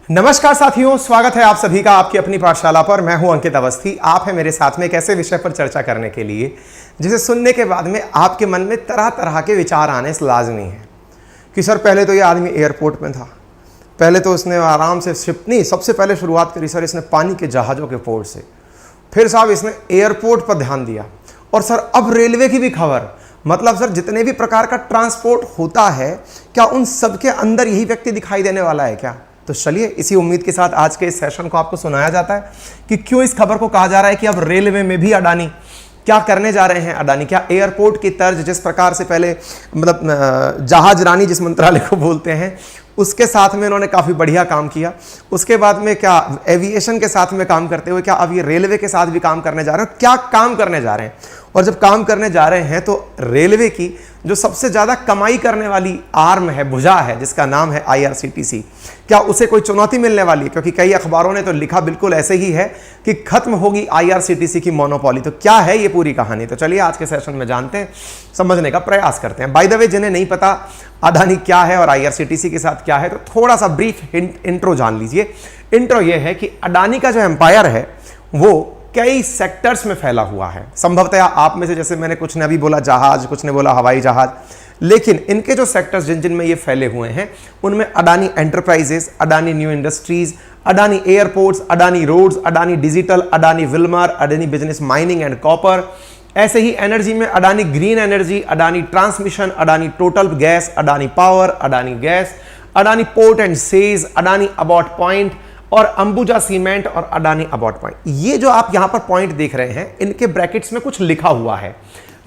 नमस्कार साथियों, स्वागत है आप सभी का आपकी अपनी पाठशाला पर। मैं हूं अंकित अवस्थी। आप हैं मेरे साथ में एक ऐसे विषय पर चर्चा करने के लिए जिसे सुनने के बाद में आपके मन में तरह तरह के विचार आने लाजमी है कि सर पहले तो ये आदमी एयरपोर्ट में था, पहले तो उसने आराम से शिप नहीं, सबसे पहले शुरुआत करी सर इसने पानी के जहाज़ों के पोर्ट से, फिर साहब इसने एयरपोर्ट पर ध्यान दिया, और सर अब रेलवे की भी खबर। मतलब सर जितने भी प्रकार का ट्रांसपोर्ट होता है, क्या उन सब के अंदर यही व्यक्ति दिखाई देने वाला है क्या? तो चलिए इसी उम्मीद के साथ आज के इस सेशन को आपको सुनाया जाता है कि क्यों इस खबर को कहा जा रहा है कि अब रेलवे में भी अडानी क्या करने जा रहे हैं। अडानी क्या एयरपोर्ट की तर्ज, जिस प्रकार से पहले मतलब जहाज रानी जिस मंत्रालय को बोलते हैं उसके साथ में इन्होंने काफ़ी बढ़िया काम किया, उसके बाद में क्या एविएशन के साथ में काम करते हुए क्या अब ये रेलवे के साथ भी काम करने जा रहे हैं। क्या काम करने जा रहे हैं, और जब काम करने जा रहे हैं तो रेलवे की जो सबसे ज़्यादा कमाई करने वाली आर्म है, भुजा है, जिसका नाम है IRCTC, क्या उसे कोई चुनौती मिलने वाली है? क्योंकि कई अखबारों ने तो लिखा बिल्कुल ऐसे ही है कि खत्म होगी IRCTC की मोनोपोली। तो क्या है ये पूरी कहानी? तो चलिए आज के सेशन में जानते हैं, समझने का प्रयास करते हैं। बाय द वे, जिन्हें नहीं पता अडानी क्या है और IRCTC के साथ क्या है, तो थोड़ा सा ब्रीफ इंट्रो जान लीजिए। इंट्रो ये है कि अडानी का जो एम्पायर है वो कई सेक्टर्स में फैला हुआ है। संभवतः आप में से, जैसे मैंने कुछ ने अभी बोला जहाज, कुछ ने बोला हवाई जहाज, लेकिन इनके जो सेक्टर्स जिन जिन में ये फैले हुए हैं उनमें Adani Enterprises, Adani New Industries, Adani Airports, Adani Roads, Adani Digital, Adani Wilmar, Adani business mining and copper. ऐसे ही एनर्जी में Adani Green Energy, Adani Transmission, Adani Total Gas, Adani Power, Adani Gas, Adani Port and SEZ, Adani Abbot Point और अंबुजा सीमेंट और अडानी अबाउट पॉइंट। ये जो आप यहां पर पॉइंट देख रहे हैं, इनके ब्रैकेट्स में कुछ लिखा हुआ है।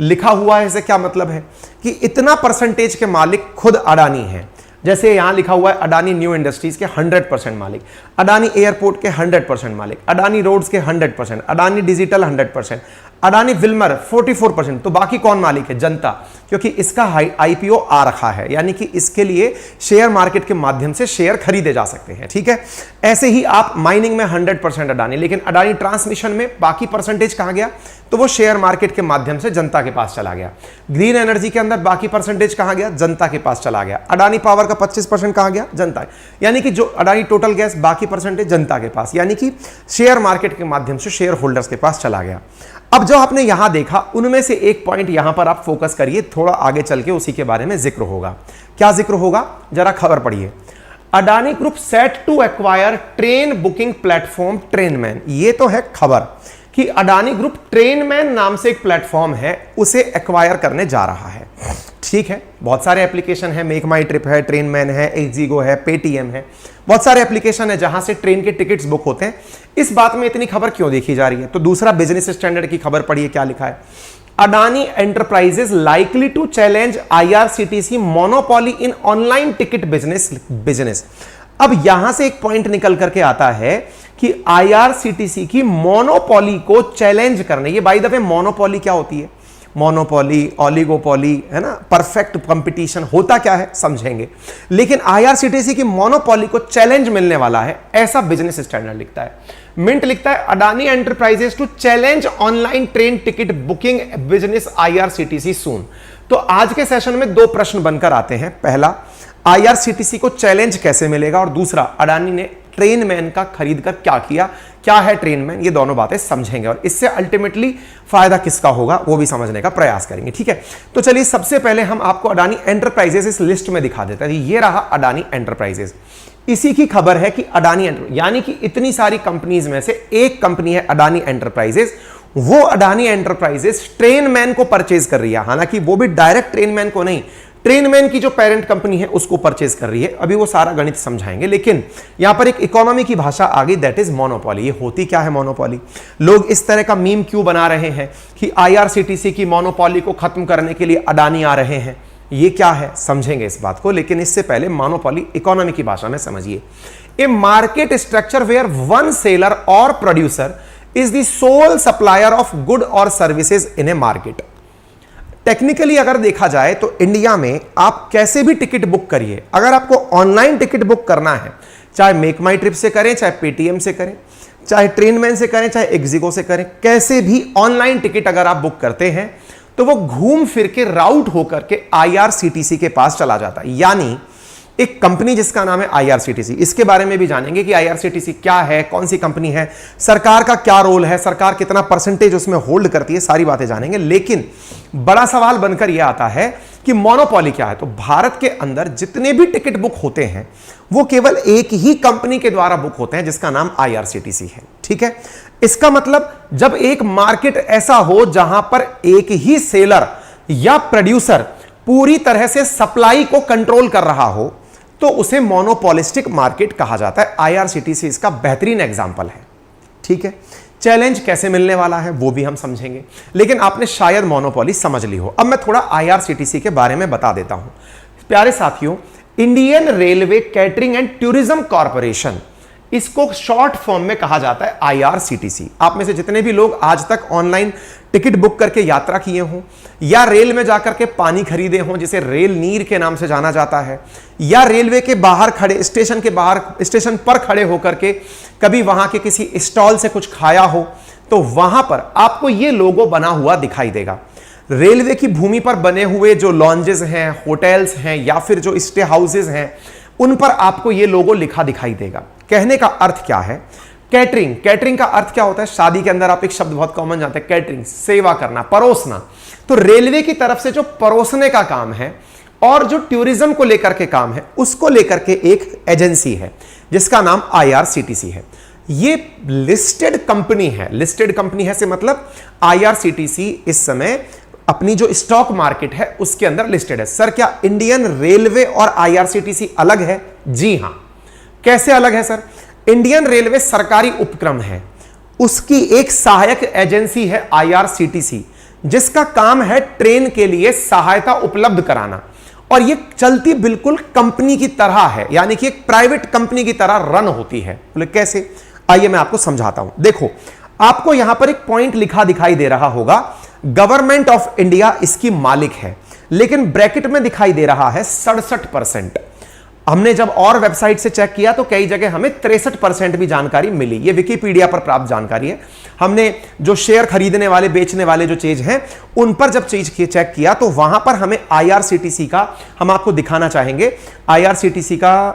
लिखा हुआ है, इससे क्या मतलब है कि इतना परसेंटेज के मालिक खुद अडानी है। जैसे यहां लिखा हुआ है अडानी न्यू इंडस्ट्रीज के 100% मालिक, अडानी एयरपोर्ट के 100% मालिक, अडानी रोड्स के 100%, अडानी डिजिटल 100%, अडानी विल्मर 44%। तो बाकी कौन मालिक है? जनता, क्योंकि इसका IPO आ रखा है, यानी कि इसके लिए शेयर मार्केट के माध्यम से शेयर खरीदे जा सकते हैं। ठीक है, ऐसे ही आप माइनिंग में 100% अडानी, लेकिन अडानी ट्रांसमिशन में बाकी परसेंटेज कहां गया? तो वो शेयर मार्केट के माध्यम से जनता के पास चला गया। ग्रीन एनर्जी के अंदर बाकी परसेंटेज कहां गया? जनता के पास चला गया। अडानी पावर का 25% कहां गया? जनता, यानी कि जो अडानी टोटल गैस बाकी परसेंटेज जनता के पास, यानी कि शेयर मार्केट के माध्यम से शेयर होल्डर्स के पास चला गया। अब जो आपने यहां देखा उनमें से एक पॉइंट यहां पर आप फोकस करिए, थोड़ा आगे चल के उसी के बारे में जिक्र होगा। क्या जिक्र होगा? जरा खबर पढ़िए। Adani group set to acquire train booking platform Trainman. ये तो है खबर कि अडानी ग्रुप ट्रेनमैन नाम से एक प्लेटफॉर्म है, उसे एक्वायर करने जा रहा है। ठीक है, बहुत सारे एप्लीकेशन है, मेक माई ट्रिप है, ट्रेनमैन है, एक्जिगो है, पेटीएम है, बहुत सारे एप्लीकेशन है जहां से ट्रेन के टिकट्स बुक होते हैं। इस बात में इतनी खबर क्यों देखी जा रही है? तो दूसरा बिजनेस स्टैंडर्ड की खबर पढ़िए, क्या लिखा है? Adani Enterprises likely to challenge IRCTC monopoly in online ticket business. अब यहां से एक पॉइंट निकल करके आता है कि IRCTC की मोनोपोली को चैलेंज करने। ये बाय द वे मोनोपोली क्या होती है? मोनोपोली, ओलिगोपोली, है ना, परफेक्ट कंपटीशन होता क्या है समझेंगे, लेकिन IRCTC की मोनोपोली को चैलेंज मिलने वाला है, ऐसा बिजनेस स्टैंडर्ड लिखता है। मिंट लिखता है Adani Enterprises to challenge online train ticket booking business IRCTC soon. तो आज के सेशन में दो प्रश्न बनकर आते हैं। पहला, IRCTC को चैलेंज कैसे मिलेगा, और दूसरा, अडानी ने ट्रेनमैन का खरीद कर क्या किया, क्या है ट्रेनमैन, ये दोनों बातें समझेंगे और इससे अल्टीमेटली फायदा किसका होगा वो भी समझने का प्रयास करेंगे। ठीक है, तो चलिए सबसे पहले हम आपको अडानी एंटरप्राइजेस इस लिस्ट में दिखा देते हैं। ये रहा अडानी एंटरप्राइजेस, इसी की खबर है कि अडानी यानी कि इतनी सारी कंपनीज में से एक कंपनी है अडानी एंटरप्राइजेस। वो अडानी एंटरप्राइजेस ट्रेनमैन को परचेज कर रही है, हालांकि वो भी डायरेक्ट ट्रेनमैन को नहीं, ट्रेनमैन की जो पेरेंट कंपनी है उसको परचेज कर रही है। अभी वो सारा गणित समझाएंगे, लेकिन यहां पर एक इकोनॉमी की भाषा आ गई, दैट इज मोनोपोली। ये होती क्या है मोनोपोली? लोग इस तरह का मीम क्यों बना रहे हैं कि IRCTC की मोनोपोली को खत्म करने के लिए अडानी आ रहे हैं? ये क्या है समझेंगे इस बात को, लेकिन इससे पहले मोनोपोली इकोनॉमी की भाषा में समझिए। A market structure where one seller और producer is the sole supplier of good और services in a market. Technically अगर देखा जाए तो इंडिया में आप कैसे भी टिकट बुक करिए, अगर आपको ऑनलाइन टिकट बुक करना है, चाहे मेक माई ट्रिप से करें, चाहे पेटीएम से करें, चाहे ट्रेनमैन से करें, चाहे एक्जिगो से करें, कैसे भी ऑनलाइन टिकट अगर आप बुक करते हैं तो वो घूम फिर के राउट होकर के IRCTC के पास चला जाता है। यानी एक कंपनी जिसका नाम है आईआरसीटीसी। इसके बारे में भी जानेंगे कि आईआरसीटीसी क्या है, कौन सी कंपनी है, सरकार का क्या रोल है, सरकार कितना परसेंटेज उसमें होल्ड करती है, सारी बातें जानेंगे। लेकिन बड़ा सवाल बनकर यह आता है कि मोनोपोली क्या है। तो भारत के अंदर जितने भी टिकट बुक होते हैं वो केवल एक ही कंपनी के द्वारा बुक होते हैं जिसका नाम आईआरसीटीसी है। ठीक है, इसका मतलब जब एक मार्केट ऐसा हो जहां पर एक ही सेलर या प्रोड्यूसर पूरी तरह से सप्लाई को कंट्रोल कर रहा हो तो उसे मोनोपोलिस्टिक मार्केट कहा जाता है। आईआरसीटीसी इसका बेहतरीन एग्जांपल है। ठीक है, चैलेंज कैसे मिलने वाला है वो भी हम समझेंगे, लेकिन आपने शायद मोनोपोली समझ ली हो। अब मैं थोड़ा आईआरसीटीसी के बारे में बता देता हूं। प्यारे साथियों, Indian railway catering and tourism corporation, इसको शॉर्ट फॉर्म में कहा जाता है आईआरसीटीसी। आप में से जितने भी लोग आज तक ऑनलाइन टिकट बुक करके यात्रा किए हों या रेल में जाकर के पानी खरीदे हों जिसे रेल नीर के नाम से जाना जाता है, या रेलवे के बाहर खड़े, स्टेशन के बाहर, स्टेशन पर खड़े होकर के कभी वहां के किसी स्टॉल से कुछ खाया हो, तो वहां पर आपको यह लोगो बना हुआ दिखाई देगा। रेलवे की भूमि पर बने हुए जो लॉन्जेस हैं, होटल्स हैं या फिर जो स्टे हाउसेज हैं, उन पर आपको यह लोगो लिखा दिखाई देगा। कहने का अर्थ क्या है? कैटरिंग, कैटरिंग का अर्थ क्या होता है? शादी के अंदर आप एक शब्द बहुत कॉमन जानते हैं, कैटरिंग, सेवा करना, परोसना। तो रेलवे की तरफ से जो परोसने का काम है और जो टूरिज्म को लेकर के काम है, उसको लेकर के एक एजेंसी है जिसका नाम आईआरसीटीसी है। ये लिस्टेड कंपनी है। लिस्टेड कंपनी है से मतलब आईआरसीटीसी इस समय अपनी जो स्टॉक मार्केट है उसके अंदर लिस्टेड है। सर, क्या इंडियन रेलवे और आईआरसीटीसी अलग है? जी हां। कैसे अलग है सर? इंडियन रेलवे सरकारी उपक्रम है, उसकी एक सहायक एजेंसी है आईआरसीटीसी, जिसका काम है ट्रेन के लिए सहायता उपलब्ध कराना, और यह चलती बिल्कुल कंपनी की तरह है, यानी कि एक प्राइवेट कंपनी की तरह रन होती है। बोले कैसे? आइए मैं आपको समझाता हूं। देखो, आपको यहां पर एक पॉइंट लिखा दिखाई दे रहा होगा, गवर्नमेंट ऑफ इंडिया इसकी मालिक है, लेकिन ब्रैकेट में दिखाई दे रहा है 67%। हमने जब और वेबसाइट से चेक किया तो कई जगह हमें 63% भी जानकारी मिली। ये विकिपीडिया पर प्राप्त जानकारी है। हमने जो शेयर खरीदने वाले, बेचने वाले जो चीज हैं, उन पर जब चीज चेक किया तो वहां पर हमें आईआरसीटीसी का, हम आपको दिखाना चाहेंगे आईआरसीटीसी का,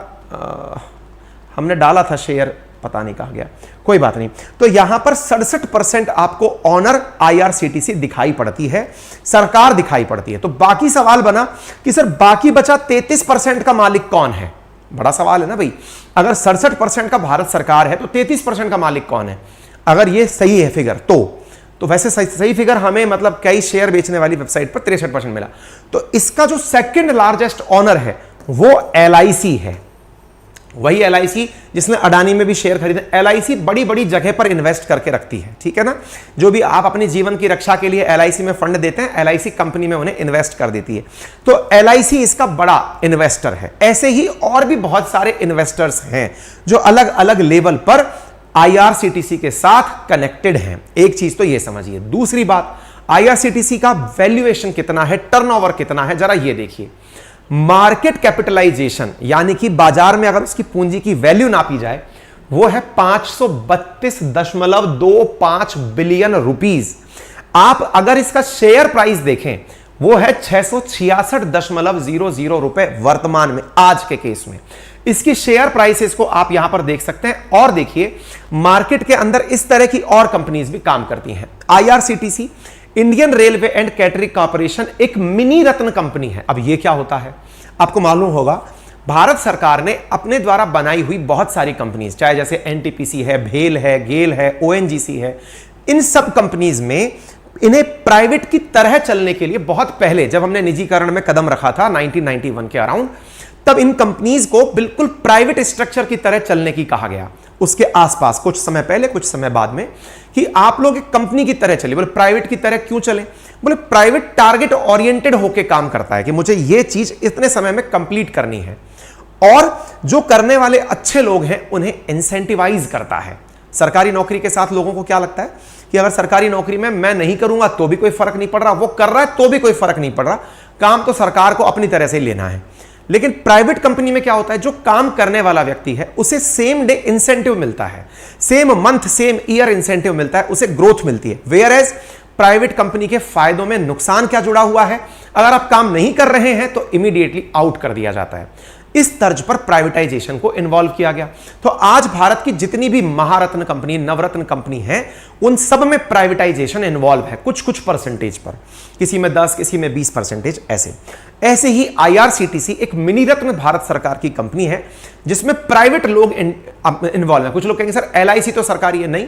हमने डाला था शेयर, पता नहीं कहा गया, कोई बात नहीं। तो यहां पर 67% आपको ऑनर आईआरसीटीसी दिखाई पड़ती है, सरकार दिखाई पड़ती है। तो बाकी सवाल बना कि सर बाकी बचा 33% का मालिक कौन है? बड़ा सवाल है ना भाई। अगर 67% का भारत सरकार है तो 33% का मालिक कौन है? अगर ये सही है फिगर तो वैसे सही फिगर हमें, मतलब कई शेयर बेचने वाली वेबसाइट पर 63% मिला। तो इसका जो सेकंड लार्जेस्ट ऑनर है वो एलआईसी है। वही एलआईसी जिसने अडानी में भी शेयर खरीदे। एलआईसी बड़ी बड़ी जगह पर इन्वेस्ट करके रखती है, ठीक है ना। जो भी आप अपने जीवन की रक्षा के लिए एलआईसी में फंड देते हैं, एलआईसी कंपनी में उन्हें इन्वेस्ट कर देती है। तो एलआईसी इसका बड़ा इन्वेस्टर है। ऐसे ही और भी बहुत सारे इन्वेस्टर्स हैं जो अलग अलग लेवल पर आईआरसीटीसी के साथ कनेक्टेड हैं। एक चीज तो यह समझिए। दूसरी बात, आईआरसीटीसी का वैल्यूएशन कितना है, टर्नओवर कितना है, जरा ये देखिए। मार्केट कैपिटलाइजेशन, यानी कि बाजार में अगर उसकी पूंजी की वैल्यू नापी जाए, वो है 532.25 बिलियन रुपीस। आप अगर इसका शेयर प्राइस देखें, वो है 666.00 रुपए वर्तमान में, आज के केस में। इसकी शेयर प्राइसेस को आप यहां पर देख सकते हैं। और देखिए, मार्केट के अंदर इस तरह की और कंपनीज भी काम करती हैं। IRCTC, Indian railway and catering corporation, एक मिनी रत्न कंपनी है। अब यह क्या होता है? आपको मालूम होगा, भारत सरकार ने अपने द्वारा बनाई हुई बहुत सारी कंपनीज, चाहे जैसे एनटीपीसी है, भेल है, गेल है, ओएनजीसी है, इन सब कंपनीज में इन्हें प्राइवेट की तरह चलने के लिए बहुत पहले, जब हमने निजीकरण में कदम रखा था 1991 के अराउंड, तब इन कंपनीज को बिल्कुल प्राइवेट स्ट्रक्चर की तरह चलने की कहा गया। उसके आसपास कुछ समय पहले, कुछ समय बाद में, कि आप लोग एक कंपनी की तरह चलिए। बोले प्राइवेट की तरह क्यों चले? बोले प्राइवेट टारगेट ओरिएंटेड होकर काम करता है कि मुझे ये चीज इतने समय में कंप्लीट करनी है, और जो करने वाले अच्छे लोग हैं उन्हें इंसेंटिवाइज करता है। सरकारी नौकरी के साथ लोगों को क्या लगता है कि अगर सरकारी नौकरी में मैं नहीं करूंगा तो भी कोई फर्क नहीं पड़ रहा, वो कर रहा है तो भी कोई फर्क नहीं पड़ रहा, काम तो सरकार को अपनी तरह से लेना है। लेकिन प्राइवेट कंपनी में क्या होता है? जो काम करने वाला व्यक्ति है उसे सेम डे इंसेंटिव मिलता है, same month same year incentive मिलता है, उसे ग्रोथ मिलती है। वेयर एज प्राइवेट कंपनी के फायदों में नुकसान क्या जुड़ा हुआ है? अगर आप काम नहीं कर रहे हैं तो इमीडिएटली आउट कर दिया जाता है। इस तर्ज पर प्राइवेटाइजेशन को इन्वॉल्व किया गया। तो आज भारत की जितनी भी महारत्न कंपनी, नवरत्न कंपनी है, उन सब में प्राइवेटाइजेशन इन्वॉल्व है, कुछ कुछ परसेंटेज पर, किसी में 10, किसी में 20%। ऐसे ही आईआरसीटीसी एक मिनी रत्न भारत सरकार की कंपनी है जिसमें प्राइवेट लोग इन्वॉल्व है। कुछ लोग कहेंगे सर एलआईसी तो सरकारी है, नहीं,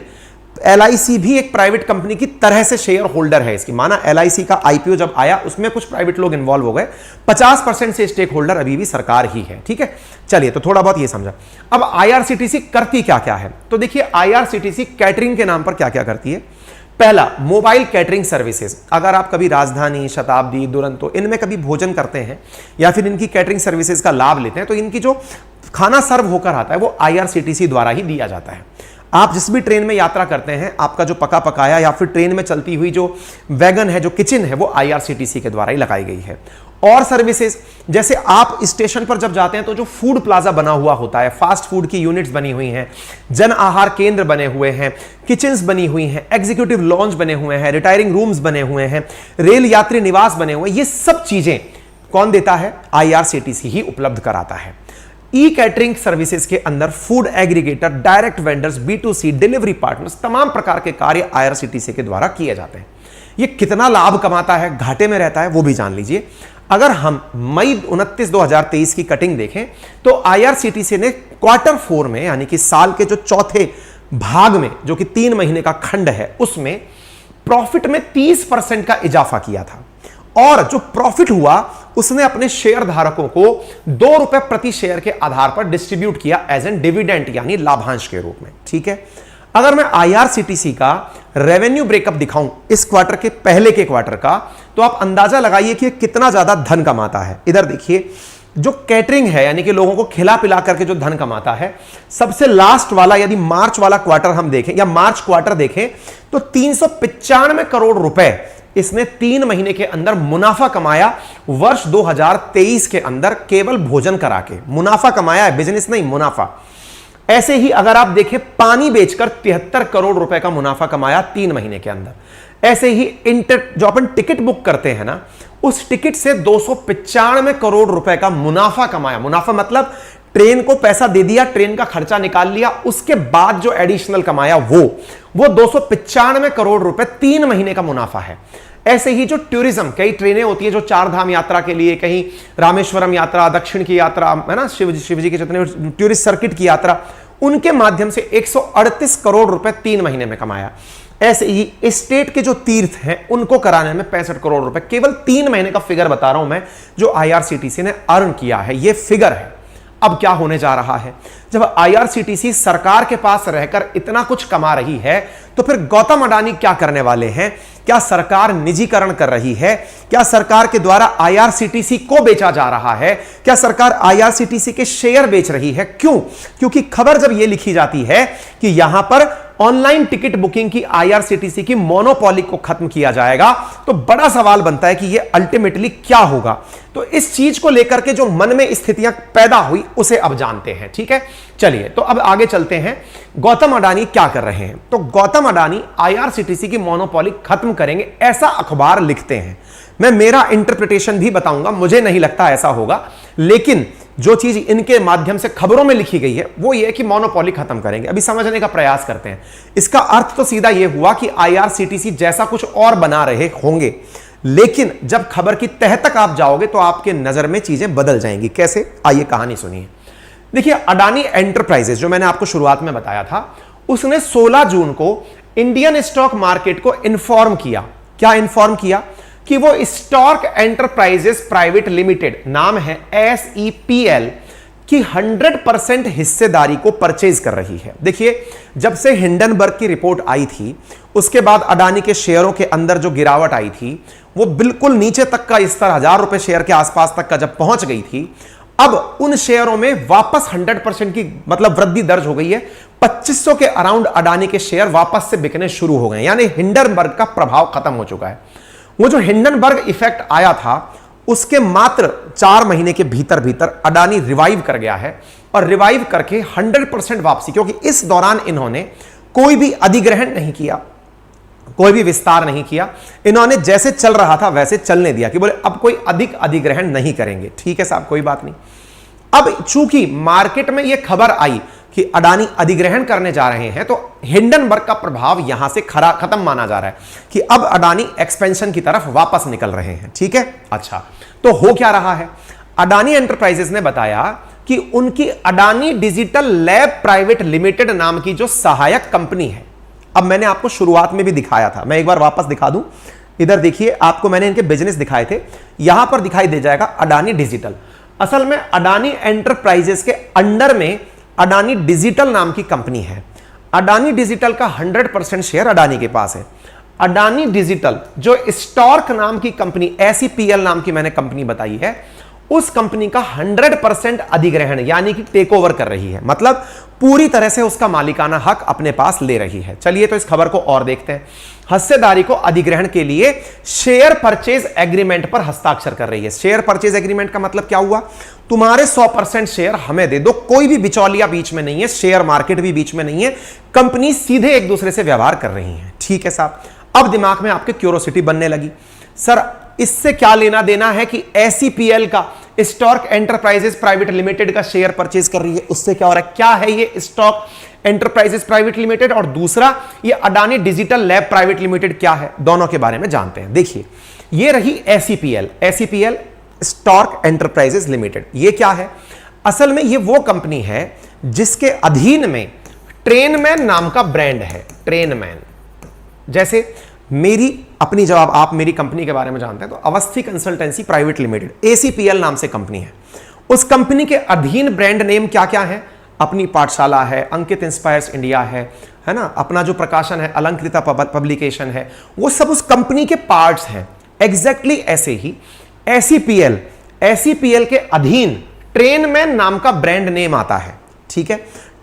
एलआईसी भी एक प्राइवेट कंपनी की तरह से शेयर होल्डर है इसकी। माना एलआईसी का आईपीओ जब आया उसमें कुछ प्राइवेट लोग इन्वॉल्व हो गए, 50% से स्टेक होल्डर अभी भी सरकार ही है। ठीक है, चलिए, तो थोड़ा बहुत ये समझा। अब आईआरसीटीसी करती क्या क्या है, तो देखिए आईआरसीटीसी कैटरिंग के नाम पर क्या क्या करती है। पहला, मोबाइल कैटरिंग सर्विसेज। अगर आप कभी राजधानी, शताब्दी, दुरंतो इनमें कभी भोजन करते हैं या फिर इनकी कैटरिंग सर्विसेज का लाभ लेते हैं, तो इनकी जो खाना सर्व होकर आता है वो आईआरसीटीसी द्वारा ही दिया जाता है। आप जिस भी ट्रेन में यात्रा करते हैं, आपका जो पका पकाया या फिर ट्रेन में चलती हुई जो वैगन है, जो किचन है, वो आईआरसीटीसी के द्वारा ही लगाई गई है। और सर्विसेज, जैसे आप स्टेशन पर जब जाते हैं तो जो फूड प्लाजा बना हुआ होता है, फास्ट फूड की यूनिट्स बनी हुई हैं, जन आहार केंद्र बने हुए हैं, किचन्स बनी हुई हैं, एग्जीक्यूटिव लॉन्ज बने हुए हैं, रिटायरिंग रूम्स बने हुए हैं, रेल यात्री निवास बने हुए हैं, ये सब चीजें कौन देता है? आईआरसीटीसी ही उपलब्ध कराता है। ई कैटरिंग सर्विसेज के अंदर food aggregator, direct vendors, B2C, delivery partners, तमाम प्रकार के कार्य आईआरसीटीसी के द्वारा किए जाते हैं। ये कितना लाभ कमाता है, घाटे में रहता है, वो भी जान लीजिए। अगर हम मई 29, 2023 की कटिंग देखें तो आईआरसीटीसी ने Q4 में, यानी कि साल के जो चौथे भाग में, जो कि 3 महीने का खंड है, उसमें प्रॉफिट में 30% का इजाफा किया था। और जो प्रॉफिट हुआ उसने अपने शेयर धारकों को ₹2 प्रति शेयर के आधार पर डिस्ट्रीब्यूट किया एज एन डिविडेंड, यानी लाभांश के रूप में। ठीक है, अगर मैं आईआरसीटीसी का रेवेन्यू ब्रेकअप दिखाऊं इस क्वार्टर के पहले के क्वार्टर का, तो आप अंदाजा लगाइए कि कितना ज्यादा धन कमाता है। इधर देखिए, जो कैटरिंग है, यानी कि लोगों को खिला पिला करके जो धन कमाता है, सबसे लास्ट वाला यदि मार्च वाला क्वार्टर हम देखें या मार्च क्वार्टर देखें तो 395 करोड़ रुपए इसने 3 महीने के अंदर मुनाफा कमाया। वर्ष 2023 के अंदर केवल भोजन करा के मुनाफा कमाया है, बिजनेस नहीं, मुनाफा। ऐसे ही अगर आप देखें, पानी बेचकर 73 करोड़ रुपए का मुनाफा कमाया 3 महीने के अंदर। ऐसे ही जो अपन टिकट बुक करते हैं ना, उस टिकट से 295 करोड़ रुपए का मुनाफा कमाया। मुनाफा मतलब ट्रेन को पैसा दे दिया, ट्रेन का खर्चा निकाल लिया, उसके बाद जो एडिशनल कमाया वो 295 करोड़ रुपए 3 महीने का मुनाफा है। ऐसे ही जो टूरिज्म, कई ट्रेनें होती है जो 4 धाम यात्रा के लिए, कहीं रामेश्वरम यात्रा, दक्षिण की यात्रा है ना, शिव जी के जितने टूरिस्ट सर्किट की यात्रा, उनके माध्यम से 138 करोड़ रुपए 3 महीने में कमाया। ऐसे ही स्टेट के जो तीर्थ हैं उनको कराने में 65 करोड़ रुपए, केवल 3 महीने का फिगर बता रहा हूं मैं, जो आईआरसीटीसी ने अर्न किया है, ये फिगर है। अब क्या होने जा रहा है, जब आईआरसीटीसी सरकार के पास रहकर इतना कुछ कमा रही है, तो फिर गौतम अडानी क्या करने वाले हैं? क्या सरकार निजीकरण कर रही है? क्या सरकार के द्वारा आईआरसीटीसी को बेचा जा रहा है? क्या सरकार आईआरसीटीसी के शेयर बेच रही है? क्यों? क्योंकि खबर जब यह लिखी जाती है कि यहां पर ऑनलाइन टिकट बुकिंग की आईआरसीटीसी की मोनोपोली को खत्म किया जाएगा, तो बड़ा सवाल बनता है कि यह अल्टीमेटली क्या होगा। तो इस चीज को लेकर के जो मन में स्थितियां पैदा हुई उसे अब जानते हैं। ठीक है, चलिए, तो अब आगे चलते हैं। गौतम अडानी क्या कर रहे हैं? तो गौतम अडानी आईआरसीटीसी की मोनोपोली खत्म करेंगे, ऐसा अखबार लिखते हैं। मैं मेरा इंटरप्रिटेशन भी बताऊंगा, मुझे नहीं लगता ऐसा होगा, लेकिन जो चीज इनके माध्यम से खबरों में लिखी गई है वो ये कि मोनोपोली खत्म करेंगे। अभी समझने का प्रयास करते हैं। इसका अर्थ तो सीधा ये हुआ कि आईआरसीटीसी जैसा कुछ और बना रहे होंगे, लेकिन जब खबर की तह तक आप जाओगे तो आपके नजर में चीजें बदल जाएंगी। कैसे? आइए कहानी सुनिए। देखिए, अडानी एंटरप्राइजेस, जो मैंने आपको शुरुआत में बताया था, उसने 16 जून को इंडियन स्टॉक मार्केट को इन्फॉर्म किया। क्या इन्फॉर्म किया? कि वो स्टॉक एंटरप्राइजेस प्राइवेट लिमिटेड, नाम है SEPL, की 100% हिस्सेदारी को परचेज कर रही है। देखिए, जब से हिंडनबर्ग की रिपोर्ट आई थी, उसके बाद अडानी के शेयरों के अंदर जो गिरावट आई थी, वो बिल्कुल नीचे तक का स्तर, 1000 रुपए शेयर के आसपास तक का जब पहुंच गई थी, अब उन शेयरों में वापस 100% की मतलब वृद्धि दर्ज हो गई है। 2500 के अराउंड अडानी के शेयर वापस से बिकने शुरू हो गए, यानी हिंडनबर्ग का प्रभाव खत्म हो चुका है। वो जो हिंडनबर्ग इफेक्ट आया था, उसके मात्र 4 महीने के भीतर भीतर अडानी रिवाइव कर गया है, और रिवाइव करके 100% वापसी, क्योंकि इस दौरान इन्होंने कोई भी अधिग्रहण नहीं किया, कोई भी विस्तार नहीं किया। इन्होंने जैसे चल रहा था वैसे चलने दिया कि बोले अब कोई अधिक अधिग्रहण नहीं करेंगे। ठीक है साहब, कोई बात नहीं। अब चूंकि मार्केट में यह खबर आई कि अडानी अधिग्रहण करने जा रहे हैं, तो हिंडनबर्ग का प्रभाव यहां से खत्म माना जा रहा है कि अब अडानी एक्सपेंशन की तरफ वापस निकल रहे हैं। ठीक है, अच्छा, तो हो क्या रहा है? अडानी एंटरप्राइजेस ने बताया कि उनकी Adani digital lab private limited नाम की जो सहायक कंपनी है, अब मैंने आपको शुरुआत में भी दिखाया था, मैं एक बार वापस दिखा दूं, इधर देखिए, आपको मैंने इनके बिजनेस दिखाए थे, यहां पर दिखाई दे जाएगा अडानी डिजिटल। असल में अडानी एंटरप्राइजेस के अंडर में अडानी डिजिटल नाम की कंपनी है। अडानी डिजिटल का 100% शेयर अडानी के पास है। अडानी डिजिटल जो स्टॉर्क नाम की कंपनी, SEPL नाम की मैंने कंपनी बताई है, उस कंपनी का 100% अधिग्रहण यानी कि टेक ओवर कर रही है, मतलब पूरी तरह से उसका मालिकाना हक अपने पास ले रही है। चलिए तो इस खबर को और देखते हैं। हिस्सेदारी को अधिग्रहण के लिए शेयर परचेज एग्रीमेंट पर हस्ताक्षर कर रही है। शेयर परचेज एग्रीमेंट का मतलब क्या हुआ? तुम्हारे 100% शेयर हमें दे दो, कोई भी बिचौलिया बीच में नहीं है, शेयर मार्केट भी बीच में नहीं है, कंपनी सीधे एक दूसरे से व्यवहार कर रही है। ठीक है साहब, अब दिमाग में आपके क्यूरोसिटी बनने लगी, सर इससे क्या लेना देना है कि SEPL का स्टॉक एंटरप्राइजेस प्राइवेट लिमिटेड का शेयर परचेज कर रही है, उससे क्या हो रहा है? क्या है ये स्टॉक एंटरप्राइजेस प्राइवेट लिमिटेड और दूसरा ये Adani digital lab private limited क्या है? दोनों के बारे में जानते हैं। देखिए, ये रही SEPL स्टॉक एंटरप्राइजेस लिमिटेड। ये क्या है? असल में ये वो कंपनी है जिसके अधीन में ट्रेनमैन नाम का ब्रांड है। ट्रेनमैन, जैसे मेरी अपनी, जब आप मेरी कंपनी के बारे में जानते हैं तो Awasthi consultancy private limited ACPL नाम से कंपनी है। उस कंपनी के अधीन ब्रांड नेम क्या क्या है? अपनी पाठशाला है, अंकित इंस्पायर्स इंडिया है ना, अपना जो प्रकाशन है अलंकृता पब्लिकेशन है, वो सब उस कंपनी के पार्ट्स हैं। एग्जैक्टली ऐसे ही SEPL के अधीन ट्रेनमैन नाम का ब्रांड नेम आता है। ठीक है,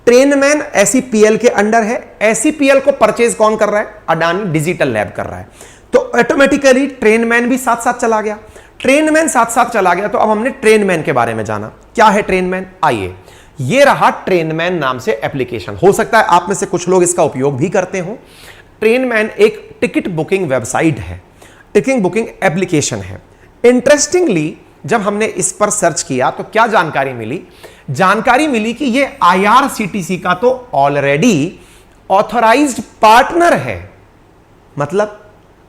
ट्रेनमैन SEPL के अंडर है। SEPL को परचेज कौन कर रहा है? अडानी डिजिटल लैब कर रहा है। तो ऑटोमेटिकली ट्रेनमैन भी साथ साथ चला गया। ट्रेनमैन साथ साथ चला गया तो अब हमने ट्रेनमैन के बारे में जाना। क्या है ट्रेनमैन? आइए, ये रहा ट्रेनमैन नाम से एप्लीकेशन। हो सकता है आप में से कुछ लोग इसका उपयोग भी करते हो। ट्रेनमैन एक टिकट बुकिंग वेबसाइट है, टिकट बुकिंग एप्लीकेशन है। इंटरेस्टिंगली जब हमने इस पर सर्च किया तो क्या जानकारी मिली? जानकारी मिली कि ये IRCTC का तो ऑलरेडी ऑथराइज्ड पार्टनर है। मतलब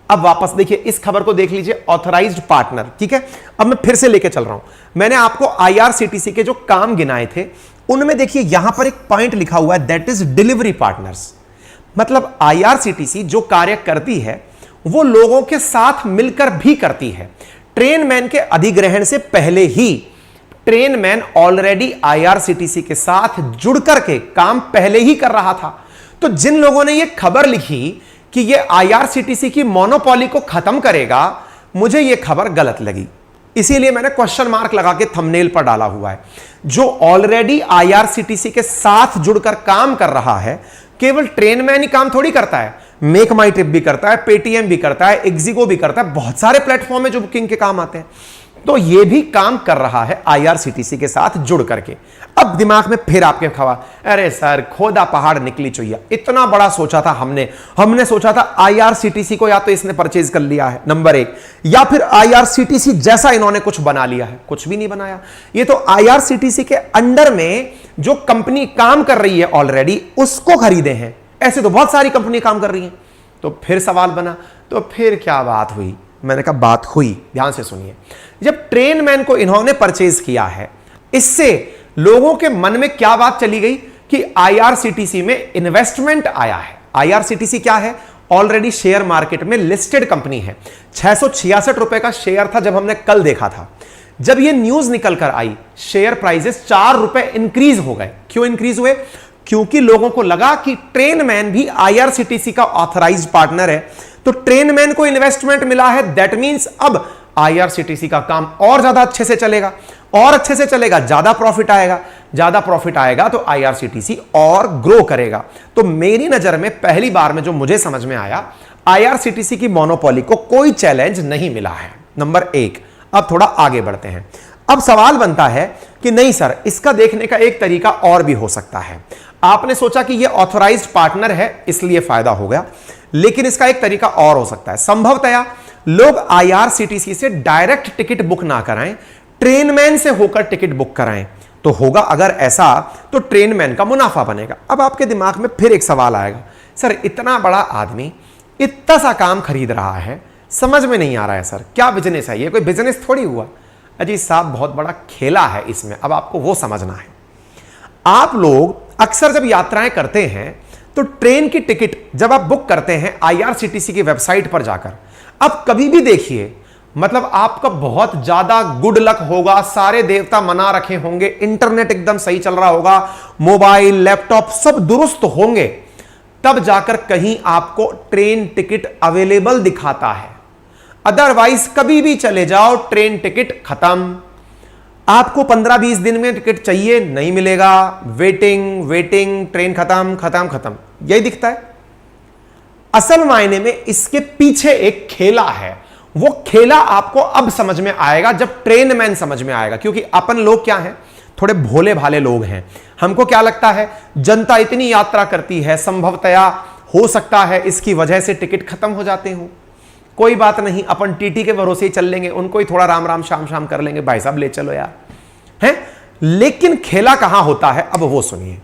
अब वापस देखिए, इस खबर को देख लीजिए, ऑथराइज्ड पार्टनर। ठीक है, अब मैं फिर से लेके चल रहा हूं। मैंने आपको IRCTC के जो काम गिनाए थे उनमें देखिए यहां पर एक पॉइंट लिखा हुआ है, दैट इज डिलीवरी पार्टनर्स। मतलब IRCTC जो कार्य करती है वो लोगों के साथ मिलकर भी करती है। ट्रेनमैन के अधिग्रहण से पहले ही ट्रेनमैन ऑलरेडी IRCTC के साथ जुड़ करके काम पहले ही कर रहा था। तो जिन लोगों ने यह खबर लिखी कि यह IRCTC की मोनोपोली को खत्म करेगा, मुझे यह खबर गलत लगी, इसीलिए मैंने क्वेश्चन मार्क लगा के थंबनेल पर डाला हुआ है। जो ऑलरेडी IRCTC के साथ जुड़कर काम कर रहा है, केवल ट्रेनमैन ही काम थोड़ी करता है, मेक माई ट्रिप भी करता है, पेटीएम भी करता है, एक्जिगो भी करता है, बहुत सारे प्लेटफॉर्म है जो बुकिंग के काम आते हैं। तो ये भी काम कर रहा है IRCTC के साथ जुड़ करके। अब दिमाग में फिर आपके खवा, अरे सर खोदा पहाड़ निकली चुईया, इतना बड़ा सोचा था हमने सोचा था IRCTC को या तो इसने परचेज कर लिया है नंबर 1, या फिर IRCTC जैसा इन्होंने कुछ बना लिया है। कुछ भी नहीं बनाया। ये तो IRCTC के अंडर में जो कंपनी काम कर रही है ऑलरेडी उसको खरीदे हैं। ऐसे तो बहुत सारी कंपनी काम कर रही हैं। तो फिर सवाल बना, तो फिर क्या बात हुई? मैंने कहा बात हुई, ध्यान से सुनिए। जब ट्रेनमैन को इन्होंने परचेज किया है, इससे लोगों के मन में क्या बात चली गई कि IRCTC में इन्वेस्टमेंट आया है। IRCTC क्या है? ऑलरेडी शेयर मार्केट में लिस्टेड कंपनी है। 666 रुपए का शेयर था जब हमने कल देखा था। जब यह न्यूज निकल कर आई, शेयर प्राइसेस 4 रुपए इंक्रीज हो गए। क्यों इंक्रीज हुए? क्योंकि लोगों को लगा कि ट्रेनमैन भी IRCTC का ऑथराइज्ड पार्टनर है, तो ट्रेनमैन को इन्वेस्टमेंट मिला है। दैट मींस अब IRCTC का काम और ज्यादा अच्छे से चलेगा, और अच्छे से चलेगा, ज्यादा प्रॉफिट आएगा, ज्यादा प्रॉफिट आएगा तो IRCTC और ग्रो करेगा। तो मेरी नजर में पहली बार में जो मुझे समझ में आया, IRCTC की मोनोपोली को कोई चैलेंज नहीं मिला है, नंबर 1। अब थोड़ा आगे बढ़ते हैं। अब सवाल बनता है कि नहीं सर, इसका देखने का एक तरीका और भी हो सकता है। आपने सोचा कि यह ऑथराइज्ड पार्टनर है इसलिए फायदा हो गया, लेकिन इसका एक तरीका और हो सकता है। संभवतया लोग IRCTC से डायरेक्ट टिकट बुक ना कराएं, ट्रेनमैन से होकर टिकट बुक कराएं, तो होगा अगर ऐसा तो ट्रेनमैन का मुनाफा बनेगा। अब आपके दिमाग में फिर एक सवाल आएगा, सर इतना बड़ा आदमी इतना सा काम खरीद रहा है, समझ में नहीं आ रहा है सर क्या बिजनेस है ये, कोई बिजनेस थोड़ी हुआ। अजी साहब बहुत बड़ा खेला है इसमें, अब आपको वो समझना है। आप लोग अक्सर जब यात्राएं करते हैं तो ट्रेन की टिकट जब आप बुक करते हैं IRCTC की वेबसाइट पर जाकर, आप कभी भी देखिए, मतलब आपका बहुत ज्यादा गुड लक होगा, सारे देवता मना रखे होंगे, इंटरनेट एकदम सही चल रहा होगा, मोबाइल लैपटॉप सब दुरुस्त होंगे, तब जाकर कहीं आपको ट्रेन टिकट अवेलेबल दिखाता है। अदरवाइज कभी भी चले जाओ ट्रेन टिकट खत्म। आपको 15-20 दिन में टिकट चाहिए, नहीं मिलेगा, वेटिंग वेटिंग, ट्रेन खत्म खत्म खत्म, यही दिखता है। असल मायने में इसके पीछे एक खेला है, वो खेला आपको अब समझ में आएगा जब ट्रेनमैन समझ में आएगा। क्योंकि अपन लोग क्या हैं, थोड़े भोले भाले लोग हैं। हमको क्या लगता है जनता इतनी यात्रा करती है, संभवतया हो सकता है इसकी वजह से टिकट खत्म हो जाते हो, कोई बात नहीं, अपन टीटी के भरोसे ही चल लेंगे, उनको ही थोड़ा राम राम शाम शाम कर लेंगे, भाई साहब ले चलो यार, हैं। लेकिन खेला कहां होता है अब वो सुनिए।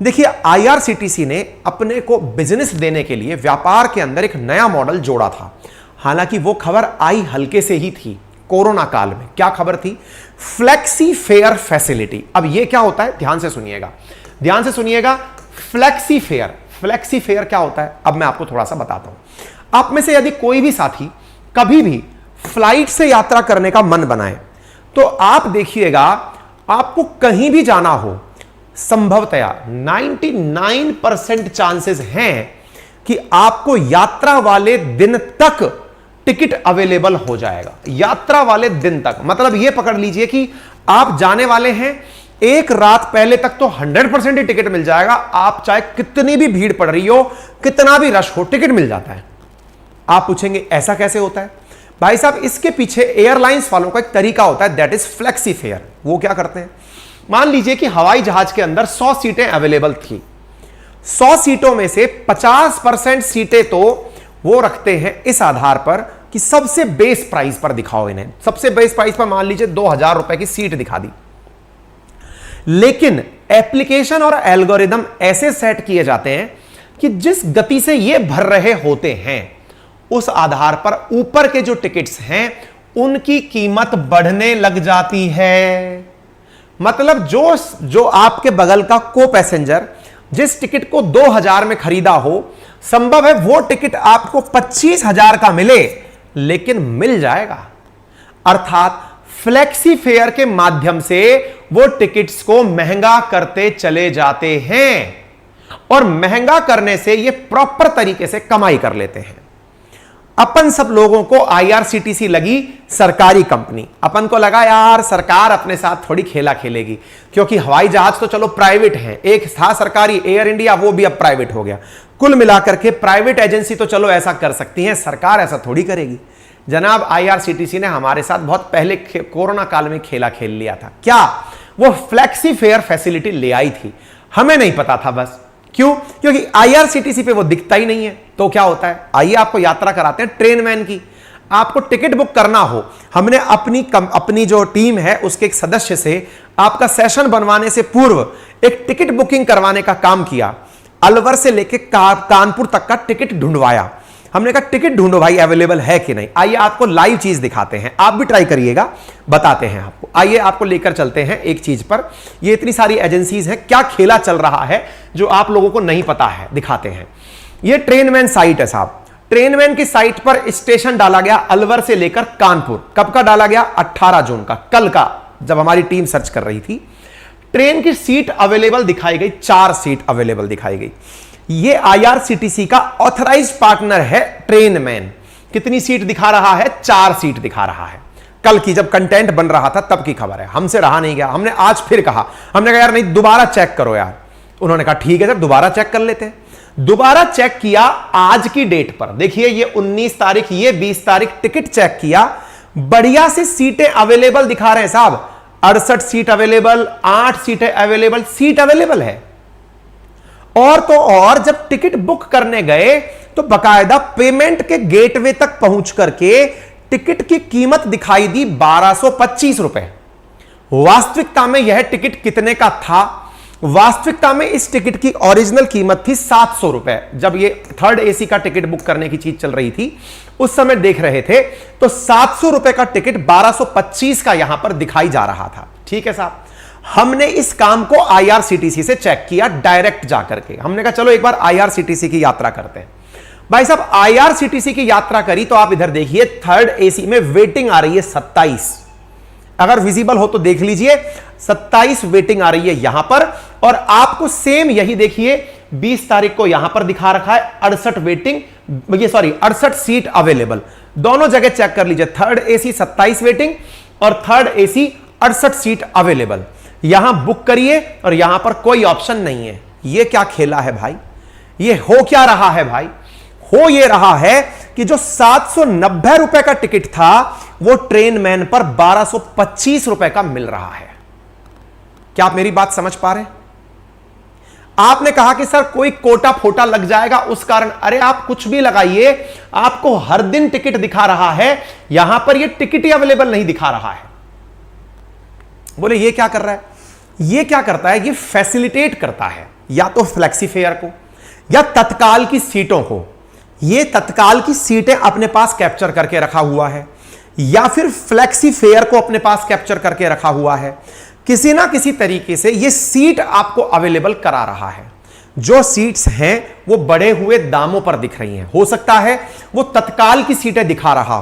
देखिए IRCTC ने अपने को बिजनेस देने के लिए व्यापार के अंदर एक नया मॉडल जोड़ा था। हालांकि वो खबर आई हल्के से ही थी कोरोना काल में। क्या खबर थी? Flexi fair facility. अब ये क्या होता है, ध्यान से सुनिएगा, ध्यान से सुनिएगा। फ्लेक्सी फेयर, फ्लेक्सी फेयर क्या होता है अब मैं आपको थोड़ा सा बताता हूं। आप में से यदि कोई भी साथी कभी भी फ्लाइट से यात्रा करने का मन बनाए तो आप देखिएगा, आपको कहीं भी जाना हो, संभवतया 99% चांसेस हैं कि आपको यात्रा वाले दिन तक टिकट अवेलेबल हो जाएगा। यात्रा वाले दिन तक मतलब यह पकड़ लीजिए कि आप जाने वाले हैं, एक रात पहले तक तो 100% ही टिकट मिल जाएगा। आप चाहे कितनी भी भीड़ पड़ रही हो, कितना भी रश हो, टिकट मिल जाता है। आप पूछेंगे ऐसा कैसे होता है? भाई साहब इसके पीछे एयरलाइंस वालों का एक तरीका होता है, दैट इज फ्लेक्सी फेयर। वो क्या करते हैं, मान लीजिए कि हवाई जहाज के अंदर 100 सीटें अवेलेबल थी, 100 सीटों में से 50% सीटें तो वो रखते हैं इस आधार पर कि सबसे बेस प्राइस पर दिखाओ इन्हें। सबसे बेस प्राइस पर मान लीजिए 2000 रुपए की सीट दिखा दी। लेकिन एप्लीकेशन और एल्गोरिदम ऐसे सेट किए जाते हैं कि जिस गति से ये भर रहे होते हैं उस आधार पर ऊपर के जो टिकट्स हैं उनकी कीमत बढ़ने लग जाती है। मतलब जो आपके बगल का को पैसेंजर जिस टिकट को 2000 में खरीदा हो, संभव है वो टिकट आपको 25,000 का मिले, लेकिन मिल जाएगा। अर्थात फ्लेक्सी फेयर के माध्यम से वो टिकट्स को महंगा करते चले जाते हैं और महंगा करने से ये प्रॉपर तरीके से कमाई कर लेते हैं। अपन सब लोगों को IRCTC लगी सरकारी कंपनी। अपन को लगा यार सरकार अपने साथ थोड़ी खेला खेलेगी, क्योंकि हवाई जहाज तो चलो प्राइवेट है, एक था सरकारी एयर इंडिया, वो भी अब प्राइवेट हो गया। कुल मिलाकर के प्राइवेट एजेंसी तो चलो ऐसा कर सकती है, सरकार ऐसा थोड़ी करेगी। जनाब IRCTC ने हमारे साथ बहुत पहले कोरोना काल में खेला खेल लिया था। क्या? वो फ्लेक्सी फेयर फैसिलिटी ले आई थी, हमें नहीं पता था बस। क्यों? क्योंकि IRCTC पे वो दिखता ही नहीं है। तो क्या होता है, आइए आपको यात्रा कराते हैं ट्रेनमैन की। आपको टिकट बुक करना हो, हमने अपनी जो टीम है उसके एक सदस्य से आपका सेशन बनवाने से पूर्व एक टिकट बुकिंग करवाने का काम किया। अलवर से लेके कानपुर तक का टिकट ढूंढवाया। हमने कहा टिकट ढूंढो भाई अवेलेबल है कि नहीं। आइए आपको लाइव चीज दिखाते हैं, आप भी ट्राई करिएगा, बताते हैं आपको। आइए आपको लेकर चलते हैं एक चीज पर। ये इतनी सारी एजेंसीज हैं, क्या खेला चल रहा है जो आप लोगों को नहीं पता है, दिखाते हैं। ये ट्रेनमैन साइट है साहब। ट्रेनमैन की साइट पर स्टेशन डाला गया अलवर से लेकर कानपुर। कब का डाला गया? 18 जून का, कल का, जब हमारी टीम सर्च कर रही थी। ट्रेन की सीट अवेलेबल दिखाई गई, 4 सीट अवेलेबल दिखाई गई। ये IRCTC का ऑथराइज्ड पार्टनर है ट्रेनमैन। कितनी सीट दिखा रहा है? 4 सीट दिखा रहा है। कल की जब कंटेंट बन रहा था तब की खबर है, हमसे रहा नहीं गया। हमने आज फिर कहा, हमने कहा यार नहीं दोबारा चेक करो यार। उन्होंने कहा ठीक है सर दोबारा चेक कर लेते हैं। दोबारा चेक किया आज की डेट पर, देखिए ये 19 तारीख, ये 20 तारीख, टिकट चेक किया, बढ़िया से सीटें अवेलेबल दिखा रहे हैं साहब। 68 सीट अवेलेबल, 8 सीटें अवेलेबल, सीट अवेलेबल है। और तो और जब टिकट बुक करने गए तो बकायदा पेमेंट के गेटवे तक पहुंच करके टिकट की कीमत दिखाई दी 1225 रुपए। वास्तविकता में यह टिकट कितने का था? वास्तविकता में इस टिकट की ओरिजिनल कीमत थी 700 रुपए। जब ये थर्ड एसी का टिकट बुक करने की चीज चल रही थी उस समय देख रहे थे तो 700 रुपए का टिकट 1225 का यहां पर दिखाई जा रहा था। ठीक है साहब, हमने इस काम को आईआरसीटीसी से चेक किया डायरेक्ट जाकर के। हमने कहा चलो एक बार आईआरसीटीसी की यात्रा करते हैं। भाई साहब आईआरसीटीसी की यात्रा करी तो आप इधर देखिए थर्ड एसी में वेटिंग आ रही है 27। अगर विजिबल हो तो देख लीजिए 27 वेटिंग आ रही है यहां पर, और आपको सेम यही देखिए 20 तारीख को यहां पर दिखा रखा है 68 वेटिंग, ये सॉरी 68 सीट अवेलेबल। दोनों जगह चेक कर लीजिए, थर्ड एसी 27 वेटिंग और थर्ड एसी 68 सीट अवेलेबल। यहां बुक करिए और यहां पर कोई ऑप्शन नहीं है। यह क्या खेला है भाई? ये हो क्या रहा है भाई? हो ये रहा है कि जो 790 रुपए का टिकट था वो ट्रेन मैन पर 1225 रुपए का मिल रहा है। क्या आप मेरी बात समझ पा रहे हैं? आपने कहा कि सर कोई कोटा फोटा लग जाएगा उस कारण। अरे आप कुछ भी लगाइए, आपको हर दिन टिकट दिखा रहा है, यहां पर ये टिकट ही अवेलेबल नहीं दिखा रहा है। बोले ये क्या कर रहा है? ये क्या करता है? ये फैसिलिटेट करता है या तो फ्लेक्सी फेयर को या तत्काल की सीटों को। ये तत्काल की सीटें अपने पास कैप्चर करके रखा हुआ है या फिर फ्लेक्सी फेयर को अपने पास कैप्चर करके रखा हुआ है। किसी ना किसी तरीके से ये सीट आपको अवेलेबल करा रहा है। जो सीट्स हैं वो बढ़े हुए दामों पर दिख रही हैं। हो सकता है वो तत्काल की सीटें दिखा रहा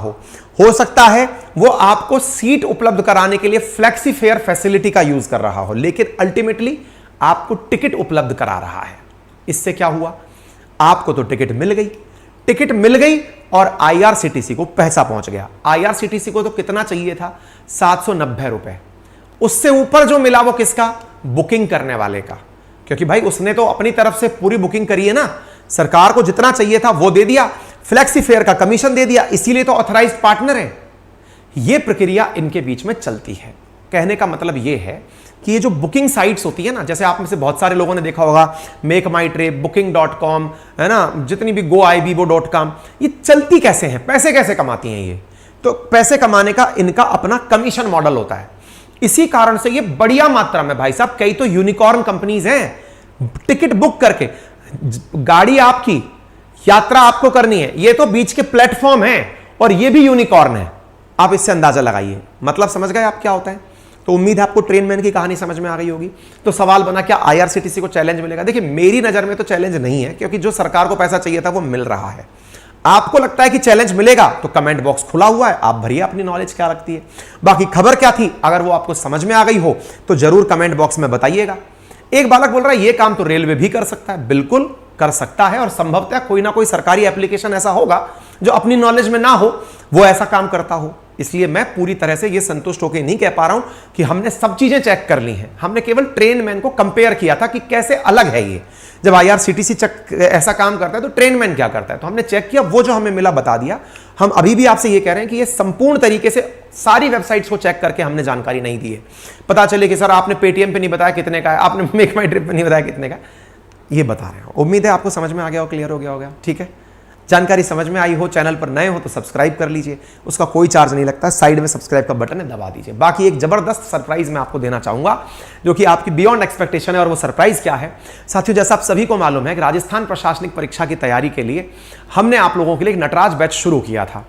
हो सकता है वो आपको सीट उपलब्ध कराने के लिए फ्लेक्सी फेयर फैसिलिटी का यूज कर रहा हो, लेकिन अल्टीमेटली आपको टिकट उपलब्ध करा रहा है। इससे क्या हुआ? आपको तो टिकट मिल गई, टिकट मिल गई और आईआरसीटीसी को पैसा पहुंच गया। आईआरसीटीसी को तो कितना चाहिए था? 790 रुपए। उससे ऊपर जो मिला वो किसका? बुकिंग करने वाले का, क्योंकि भाई उसने तो अपनी तरफ से पूरी बुकिंग करी है ना। सरकार को जितना चाहिए था वो दे दिया, फ्लेक्सी फेयर का कमीशन दे दिया, इसीलिए तो ऑथराइज्ड पार्टनर है। यह प्रक्रिया इनके बीच में चलती है। कहने का मतलब यह है कि ये जो बुकिंग साइट्स होती है ना, जैसे आप में से बहुत सारे लोगों ने देखा होगा मेक माई ट्रिप, booking.com, है ना, जितनी भी goibibo.com, ये चलती कैसे हैं? पैसे कैसे कमाती हैं ये? तो पैसे कमाने का इनका अपना कमीशन मॉडल होता है। इसी कारण से ये बढ़िया मात्रा में, भाई साहब कई तो यूनिकॉर्न कंपनीज हैं। टिकट बुक करके, गाड़ी आपकी, यात्रा आपको करनी है, ये तो बीच के प्लेटफॉर्म है और ये भी यूनिकॉर्न है। आप इससे अंदाजा लगाइए, मतलब समझ गए आप क्या होता है? तो उम्मीद है आपको ट्रेन मैन की कहानी समझ में आ गई होगी। तो सवाल बना क्या आईआरसीटीसी को चैलेंज मिलेगा? देखिए मेरी नजर में तो चैलेंज नहीं है, क्योंकि जो सरकार को पैसा चाहिए था वो मिल रहा है। आपको लगता है कि चैलेंज मिलेगा तो कमेंट बॉक्स खुला हुआ है, आप भरिए अपनी नॉलेज क्या लगती है। बाकी खबर क्या थी, अगर वो आपको समझ में आ गई हो तो जरूर कमेंट बॉक्स में बताइएगा। एक बालक बोल रहा है ये काम तो रेलवे भी कर सकता है। बिल्कुल कर सकता है, और संभवतः कोई ना कोई सरकारी एप्लीकेशन ऐसा होगा जो अपनी नॉलेज में ना हो वो ऐसा काम करता हो। इसलिए मैं पूरी तरह से ये संतुष्ट होकर नहीं कह पा रहा हूं कि हमने सब चीजें चेक कर ली हैं। हमने केवल ट्रेन मैन को कंपेयर किया था कि कैसे अलग है ये। जब आईआरसीटीसी ऐसा काम करता है तो ट्रेन मैन क्या करता है, तो हमने चेक किया, वो जो हमें मिला बता दिया। हम अभी भी आपसे ये कह रहे हैं कि ये संपूर्ण तरीके से सारी वेबसाइट्स को चेक करके हमने जानकारी नहीं दी है। पता चले कि सर आपने पेटीएम पे नहीं बताया कितने का है, आपने मेक माई ट्रिप पे नहीं बताया कितने का, ये बता रहे हैं। उम्मीद है आपको समझ में आ गया हो, क्लियर हो गया होगा। ठीक है, जानकारी समझ में आई हो, चैनल पर नए हो तो सब्सक्राइब कर लीजिए, उसका कोई चार्ज नहीं लगता, साइड में सब्सक्राइब का बटन है, दबा दीजिए। बाकी एक जबरदस्त सरप्राइज मैं आपको देना चाहूंगा जो कि आपकी बियॉन्ड एक्सपेक्टेशन है, और वो सरप्राइज क्या है साथियों, जैसा आप सभी को मालूम है कि राजस्थान प्रशासनिक परीक्षा की तैयारी के लिए हमने आप लोगों के लिए एक नटराज बैच शुरू किया था।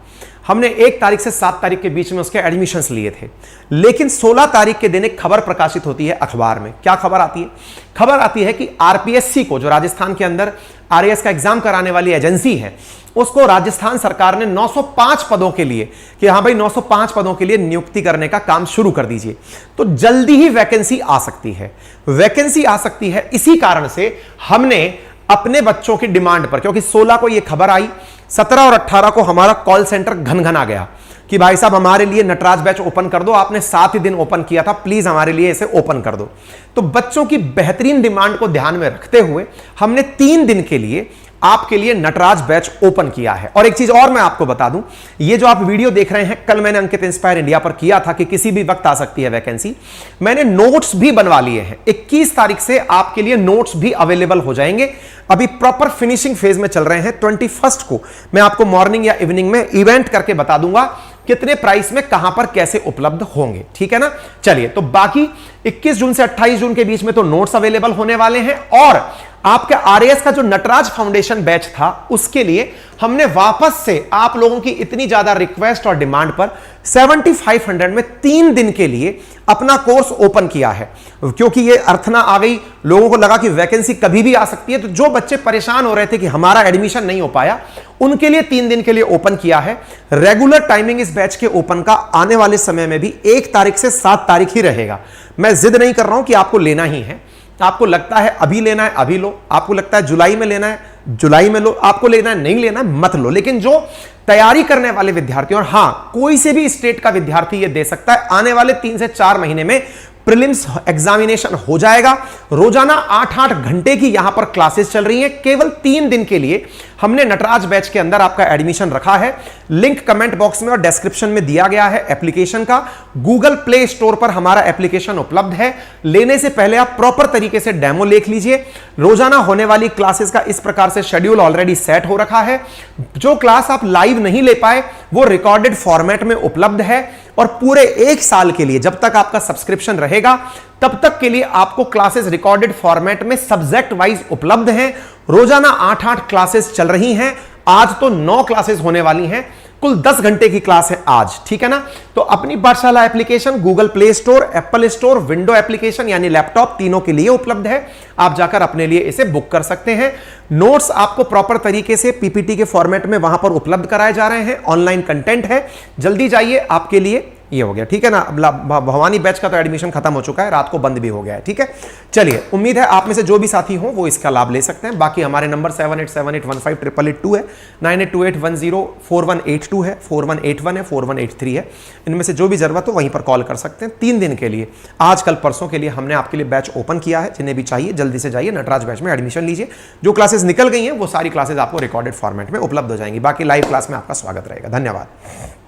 हमने 1 तारीख से 7 तारीख के बीच में उसके एडमिशंस लिए थे, लेकिन 16 तारीख के दिन एक खबर प्रकाशित होती है अखबार में। क्या खबर आती है? खबर आती है कि आरपीएससी को, जो राजस्थान के अंदर आरएएस का एग्जाम कराने वाली एजेंसी है, उसको राजस्थान सरकार ने 905 पदों के लिए, कि हां भाई 905 पदों के लिए नियुक्ति करने का काम शुरू कर दीजिए। तो जल्दी ही वैकेंसी आ सकती है, वैकेंसी आ सकती है। इसी कारण से हमने अपने बच्चों की डिमांड पर, क्योंकि 16 को यह खबर आई, 17 और 18 को हमारा कॉल सेंटर घनघना गया कि भाई साहब हमारे लिए नटराज बैच ओपन कर दो, आपने 7 ही दिन ओपन किया था, प्लीज हमारे लिए इसे ओपन कर दो। तो बच्चों की बेहतरीन डिमांड को ध्यान में रखते हुए हमने 3 दिन के लिए आपके लिए नटराज बैच ओपन किया है। और एक चीज और मैं आपको बता दूं, ये जो आप वीडियो देख रहे हैं, कल मैंने अंकित इंस्पायर इंडिया पर किया था कि किसी भी वक्त आ सकती है वैकेंसी। मैंने नोट्स भी बनवा लिए हैं, 21 तारीख से आपके लिए नोट्स भी अवेलेबल हो जाएंगे। अभी प्रॉपर फिनिशिंग फेज में चल रहे हैं। 21 को मैं आपको मॉर्निंग या इवनिंग में इवेंट करके बता दूंगा कितने प्राइस में कहां पर कैसे उपलब्ध होंगे, ठीक है ना। चलिए, तो बाकी 21 जून से 28 जून के बीच में तो नोट्स अवेलेबल होने वाले हैं, और आपके आरएएस का जो नटराज फाउंडेशन बैच था उसके लिए हमने वापस से आप लोगों की इतनी ज्यादा रिक्वेस्ट और डिमांड पर 7500 में 3 दिन के लिए अपना कोर्स ओपन किया है, क्योंकि ये अर्थना आ गई, लोगों को लगा कि वैकेंसी कभी भी आ सकती है। तो जो बच्चे परेशान हो रहे थे कि हमारा एडमिशन नहीं हो पाया, उनके लिए 3 दिन के लिए ओपन किया है। रेगुलर टाइमिंग इस बैच के ओपन का आने वाले समय में भी 1 तारीख से 7 तारीख ही रहेगा। मैं जिद नहीं कर रहा हूं कि आपको लेना ही है, आपको लगता है अभी लेना है अभी लो, आपको लगता है जुलाई में लेना है जुलाई में लो, आपको लेना है नहीं लेना है मत लो। लेकिन जो तैयारी करने वाले विद्यार्थी, और हां कोई से भी स्टेट का विद्यार्थी यह दे सकता है, आने वाले 3 से 4 महीने में प्रीलिम्स एग्जामिनेशन हो जाएगा। रोजाना 8-8 घंटे की यहां पर क्लासेस चल रही हैं। केवल 3 दिन के लिए हमने नटराज बैच के अंदर आपका एडमिशन रखा है। लिंक कमेंट बॉक्स में और डिस्क्रिप्शन में दिया गया है एप्लीकेशन का। गूगल प्ले स्टोर पर हमारा एप्लीकेशन उपलब्ध है। लेने से पहले आप प्रॉपर तरीके से डेमो देख लीजिए। रोजाना होने वाली क्लासेस का इस प्रकार से शेड्यूल ऑलरेडी सेट हो रखा है। जो क्लास आप लाइव नहीं ले पाए वो रिकॉर्डेड फॉर्मेट में उपलब्ध है, और पूरे 1 साल के लिए जब तक आपका सब्सक्रिप्शन रहेगा तब तक के लिए आपको क्लासेस रिकॉर्डेड फॉर्मेट में सब्जेक्ट वाइज उपलब्ध हैं। रोजाना 8-8 क्लासेस चल रही हैं। आज तो 9 क्लासेस होने वाली हैं। कुल 10 घंटे की क्लास है आज, ठीक है ना। तो अपनी पाठशाला application Google play store, Apple store, window application यानी लैपटॉप, तीनों के लिए उपलब्ध है। आप जाकर अपने लिए इसे बुक कर सकते हैं। नोट्स आपको प्रॉपर तरीके से पीपीटी के फॉर्मेट में वहां पर उपलब्ध कराए जा रहे हैं। ऑनलाइन कंटेंट है, जल्दी जाइए, आपके लिए ये हो गया, ठीक है ना। भवानी बैच का तो एडमिशन खत्म हो चुका है, रात को बंद भी हो गया है, ठीक है। चलिए, उम्मीद है आप में से जो भी साथी हो वो इसका लाभ ले सकते हैं। बाकी हमारे नंबर 7878158882 है, 9828104182 है, 4181 है, 4183 है। इनमें से जो भी जरूरत हो वहीं पर कॉल कर सकते हैं। 3 दिन के लिए, आज कल परसों के लिए हमने आपके लिए बैच ओपन किया है। जिन्हें भी चाहिए जल्दी से जाइए, नटराज बैच में एडमिशन लीजिए। जो क्लासेस निकल गई हैं वो सारी क्लासेस आपको रिकॉर्डेड फॉर्मेट में उपलब्ध हो जाएंगी। बाकी लाइव क्लास में आपका स्वागत रहेगा। धन्यवाद।